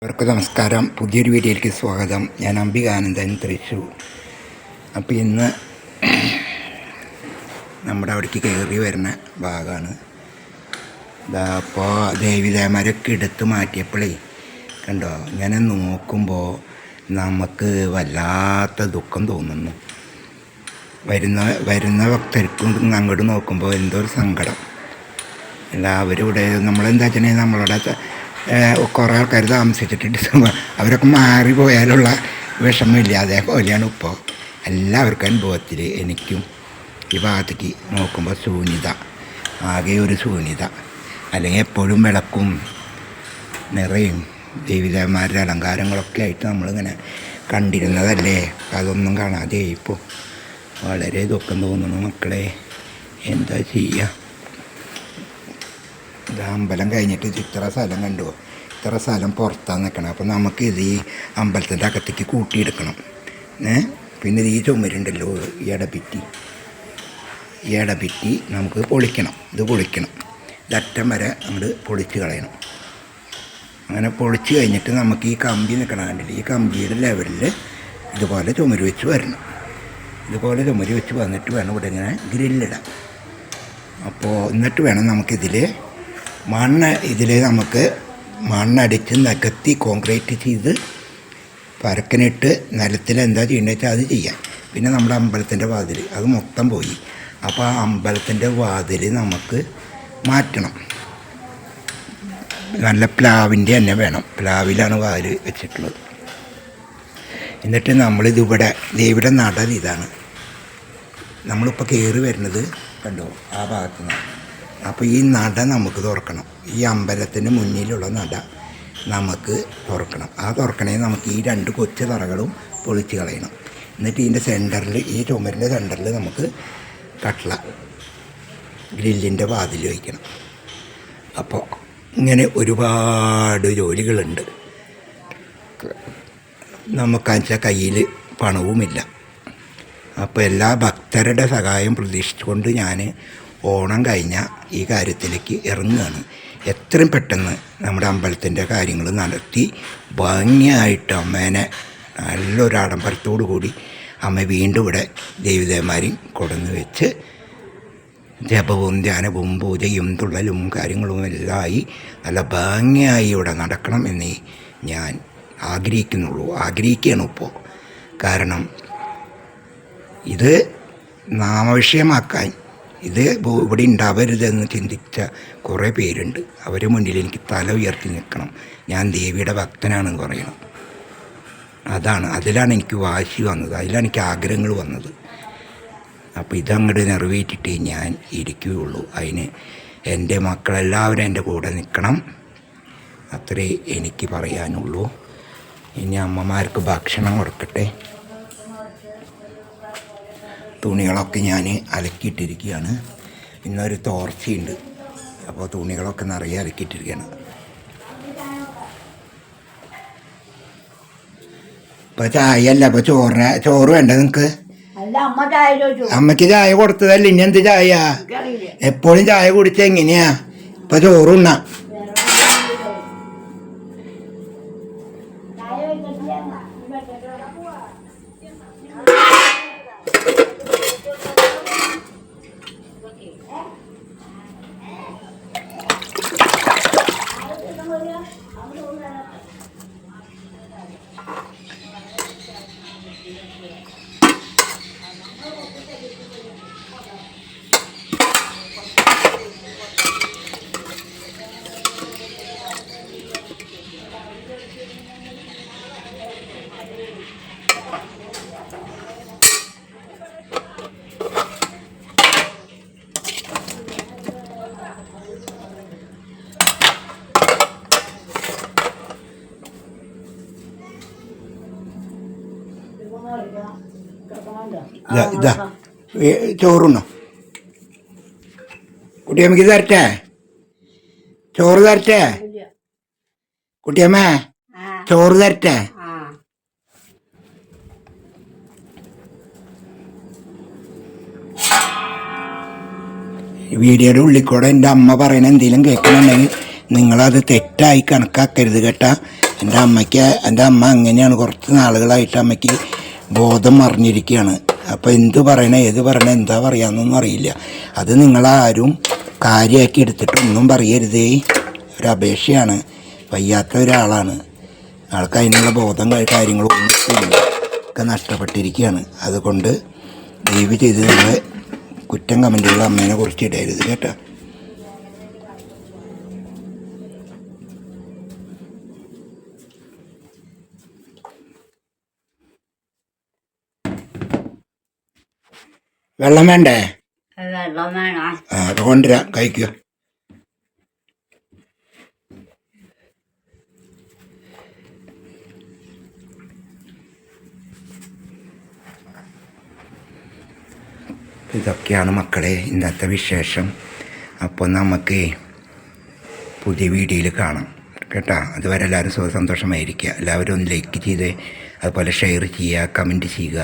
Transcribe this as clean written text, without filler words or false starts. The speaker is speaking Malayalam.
അവർക്ക് നമസ്കാരം. പുതിയൊരു വീഡിയോയിലേക്ക് സ്വാഗതം. ഞാൻ അംബികാനന്ദൻ, തൃശ്ശൂർ. അപ്പോൾ ഇന്ന് നമ്മുടെ അവിടേക്ക് കയറി വരുന്ന ഭാഗമാണ്. അപ്പോൾ ദേവിദേവന്മാരൊക്കെ എടുത്ത് മാറ്റിയപ്പോഴേ കണ്ടോ, ഇങ്ങനെ നോക്കുമ്പോൾ നമുക്ക് വല്ലാത്ത ദുഃഖം തോന്നുന്നു. വരുന്ന ഭക്തർക്കും അങ്ങോട്ട് നോക്കുമ്പോൾ എന്തോ ഒരു സങ്കടം. എല്ലാവരും ഇവിടെ നമ്മളെന്താ വെച്ചാൽ നമ്മളുടെ കുറേ ആൾക്കാർ താമസിച്ചിട്ട് അവരൊക്കെ മാറിപ്പോയാലുള്ള വിഷമമില്ല. അതേപോലെയാണ് ഇപ്പോൾ എല്ലാവർക്കും അനുഭവത്തിൽ. എനിക്കും ഈ ഭാഗത്തേക്ക് നോക്കുമ്പോൾ ശൂന്യത, ആകെ ഒരു ശൂന്യത. അല്ലെങ്കിൽ എപ്പോഴും വിളക്കും നിറയും ദേവീദേവന്മാരുടെ അലങ്കാരങ്ങളൊക്കെ ആയിട്ട് നമ്മളിങ്ങനെ കണ്ടിരുന്നതല്ലേ. അതൊന്നും കാണാതെ ഇപ്പോൾ വളരെ ദുഃഖം തോന്നുന്നു മക്കളെ. എന്താ ചെയ്യുക? ഇത് അമ്പലം കഴിഞ്ഞിട്ട് ഇത്ര സ്ഥലം കണ്ടുവോ? ഇത്ര സ്ഥലം പുറത്താണ് നിൽക്കണം. അപ്പോൾ നമുക്കിത് ഈ അമ്പലത്തിൻ്റെ അകത്തേക്ക് കൂട്ടിയെടുക്കണം. പിന്നെ ഈ ചുമരുണ്ടല്ലോ, ഈ ഇടഭിത്തി നമുക്ക് പൊളിക്കണം. ഇത് പൊളിക്കണം, ഇതറ്റം വരെ അങ്ങോട്ട് പൊളിച്ച് കളയണം. അങ്ങനെ പൊളിച്ച് കഴിഞ്ഞിട്ട് നമുക്ക് ഈ കമ്പി നിൽക്കണം, കണ്ടില്ല? ഈ കമ്പിയുടെ ലെവലിൽ ഇതുപോലെ ചുമര് വെച്ച് വരണം. ഇതുപോലെ ചുമര് വെച്ച് വന്നിട്ട് വേണം ഇവിടെ ഇങ്ങനെ ഗ്രില്ലിടാം. അപ്പോൾ എന്നിട്ട് വേണം നമുക്കിതിൽ നമുക്ക് മണ്ണടിച്ച് നികത്തി കോൺക്രീറ്റ് ചെയ്ത് പരക്കനിട്ട് നിലത്തിൽ എന്താ ചെയ്യേണ്ടത് വെച്ചാൽ അത് ചെയ്യാം. പിന്നെ നമ്മുടെ അമ്പലത്തിൻ്റെ വാതിൽ അത് മൊത്തം പോയി. അപ്പോൾ ആ അമ്പലത്തിൻ്റെ വാതിൽ നമുക്ക് മാറ്റണം. നല്ല പ്ലാവിൻ്റെ തന്നെ വേണം. പ്ലാവിലാണ് വാതിൽ വെച്ചിട്ടുള്ളത്. എന്നിട്ട് നമ്മളിതിവിടെ ദേവിയുടെ നടൽ ഇതാണ്. നമ്മളിപ്പോൾ കയറി വരുന്നത് കണ്ടോ, ആ ഭാഗത്ത് നിന്നാണ്. അപ്പോൾ ഈ നട നമുക്ക് തുറക്കണം. ഈ അമ്പലത്തിൻ്റെ മുന്നിലുള്ള നട നമുക്ക് തുറക്കണം. ആ തുറക്കണേ നമുക്ക് ഈ രണ്ട് കൊച്ചു തറകളും പൊളിച്ച് കളയണം. എന്നിട്ട് ഇതിൻ്റെ സെൻറ്ററിൽ, ഈ ചുമരിൻ്റെ സെൻറ്ററിൽ നമുക്ക് കട്ട്ള ഗ്രില്ലിൻ്റെ വാതിൽ വയ്ക്കണം. അപ്പോൾ ഇങ്ങനെ ഒരുപാട് ജോലികളുണ്ട്. നമുക്കാണെച്ചാൽ കയ്യിൽ പണവുമില്ല. അപ്പോൾ എല്ലാ ഭക്തരുടെ സഹായം പ്രതീക്ഷിച്ചുകൊണ്ട് ഞാൻ ഓണം കഴിഞ്ഞ ഈ കാര്യത്തിലേക്ക് ഇറങ്ങുകയാണ്. എത്രയും പെട്ടെന്ന് നമ്മുടെ അമ്പലത്തിൻ്റെ കാര്യങ്ങൾ നടത്തി ഭംഗിയായിട്ട് അമ്മേനെ നല്ലൊരു ആഡംബരത്തോടു കൂടി അമ്മ വീണ്ടും ഇവിടെ ദേവീദേവന്മാരെയും കൊണ്ടുവന്ന് വെച്ച് ജപവും ധ്യാനവും പൂജയും തുള്ളലും കാര്യങ്ങളും എല്ലാമായി നല്ല ഭംഗിയായി ഇവിടെ നടക്കണം എന്നേ ഞാൻ ആഗ്രഹിക്കുകയാണ് ഇപ്പോൾ. കാരണം ഇത് നാമവിഷയമാക്കാൻ, ഇത് ഇവിടെ ഉണ്ടാവരുതെന്ന് ചിന്തിച്ച കുറേ പേരുണ്ട്. അവരുടെ മുന്നിൽ എനിക്ക് തല ഉയർത്തി നിൽക്കണം. ഞാൻ ദേവിയുടെ ഭക്തനാണെന്ന് പറയണം. അതിലാണ് എനിക്ക് വാശി വന്നത്, അതിലാണ് എനിക്ക് ആഗ്രഹങ്ങൾ വന്നത്. അപ്പോൾ ഇതങ്ങോട്ട് നിറവേറ്റിട്ടേ ഞാൻ ഇരിക്കുകയുള്ളൂ. അതിന് എൻ്റെ മക്കളെല്ലാവരും എൻ്റെ കൂടെ നിൽക്കണം. അത്രേ എനിക്ക് പറയാനുള്ളൂ. ഇനി അമ്മമാർക്ക് ഭക്ഷണം കൊടുക്കട്ടെ. തുണികളൊക്കെ ഞാൻ അലക്കിയിട്ടിരിക്കുകയാണ്. ഇന്നൊരു തോർച്ചയുണ്ട്, അപ്പോൾ തുണികളൊക്കെ നിറയെ അലക്കിയിട്ടിരിക്കുകയാണ്. ഇപ്പോൾ ചായ അല്ല, ഇപ്പോൾ ചോറ് വേണ്ട നിങ്ങൾക്ക്? അമ്മയ്ക്ക് ചായ കൊടുത്തതല്ല, ഇനി എന്ത് ചായ? എപ്പോഴും ചായ കുടിച്ച എങ്ങനെയാ? ഇപ്പോൾ ചോറുണ്ണ. ഇതാ ചോറുണ്ണോ കുട്ടിയമ്മക്ക് തരട്ടെ? ചോറ് തരട്ടെ? കുട്ടിയമ്മ ചോറ് തരട്ടെ? വീഡിയോയുടെ ഉള്ളിൽ കൂടെ എൻ്റെ അമ്മ പറയുന്ന എന്തെങ്കിലും കേൾക്കണമെങ്കിൽ നിങ്ങളത് തെറ്റായി കണക്കാക്കരുത് കേട്ടാ. എൻ്റെ അമ്മ അങ്ങനെയാണ്. കുറച്ച് നാളുകളായിട്ട് അമ്മയ്ക്ക് ബോധം മറിഞ്ഞിരിക്കുകയാണ്. അപ്പോൾ എന്ത് പറയണേ ഏത് പറയണേ എന്താ പറയാമെന്നൊന്നും അറിയില്ല. അത് നിങ്ങളാരും കാര്യമാക്കി എടുത്തിട്ടൊന്നും പറയരുതേ. ഒരപേക്ഷയാണ്. വയ്യാത്ത ഒരാളാണ്. ആൾക്ക് അതിനുള്ള ബോധം കാര്യങ്ങളൊന്നും ഇല്ല, ഒക്കെ നഷ്ടപ്പെട്ടിരിക്കുകയാണ്. അതുകൊണ്ട് ദയവ് ചെയ്ത് നിങ്ങൾ കുറ്റം കമൻറ്റുകൾ അമ്മേനെ കുറിച്ച് ഇടരുത് കേട്ടോ. വെള്ളം വേണ്ടേ? വെള്ളം വേണം. അത് കൊണ്ടുവരാം, കഴിക്കുക. ഇതൊക്കെയാണ് മക്കളെ ഇന്നത്തെ വിശേഷം. അപ്പോൾ നമുക്ക് പുതിയ വീഡിയോയിൽ കാണാം കേട്ടോ. അതുവരെ എല്ലാവരും സന്തോഷമായിരിക്കുക. എല്ലാവരും ഒന്ന് ലൈക്ക് ചെയ്ത് അതുപോലെ ഷെയർ ചെയ്യുക, കമൻറ്റ് ചെയ്യുക.